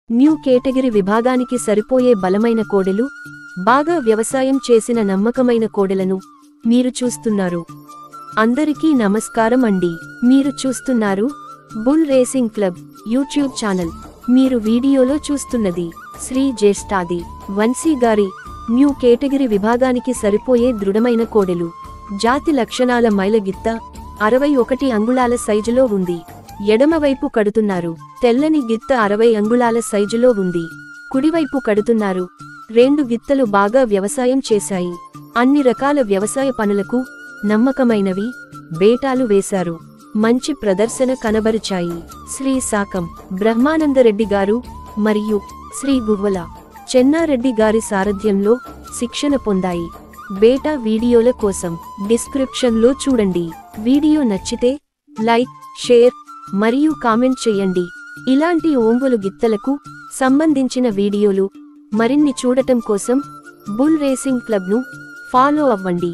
New category విభాగానికి సరిపోయే బలమైన కోడెలు, బాగా వ్యవసాయం చేసిన నమ్మకమైన కోడెలను మీరు చూస్తున్నారు. అందరికీ నమస్కారం అండి. మీరు చూస్తున్నారు bull racing club YouTube channel. మీరు వీడియోలో చూస్తున్నది శ్రీ జ్యేష్ఠాది వంశీ గారి న్యూ కేటగిరీ విభాగానికి సరిపోయే దృఢమైన కోడెలు. జాతి లక్షణాల మైలగిత్త 61 అంగుళాల సైజులో ఉంది. ఎడమవైపు కడుతున్నారు. తెల్లని గిత్త 60 అంగుళాల సైజులో ఉంది. కుడివైపు కడుతున్నారు. 2 గిత్తలు బాగా వ్యవసాయం చేశాయి. అన్ని రకాల వ్యవసాయ పనులకు నమ్మకమైనవి. బేటాలు వేశారు. మంచి ప్రదర్శన కనబరిచాయి. శ్రీ సాకం బ్రహ్మానందరెడ్డి గారు మరియు శ్రీ గువ్వల చెన్నారెడ్డి గారి సారథ్యంలో శిక్షణ పొందాయి. బేటా వీడియోల కోసం డిస్క్రిప్షన్లో చూడండి. వీడియో నచ్చితే లైక్, షేర్ మరియు కామెంట్ చేయండి. ఇలాంటి ఒంగోలు గిత్తలకు సంబంధించిన వీడియోలు మరిన్ని చూడటం కోసం బుల్ రేసింగ్ క్లబ్ను ఫాలో అవ్వండి.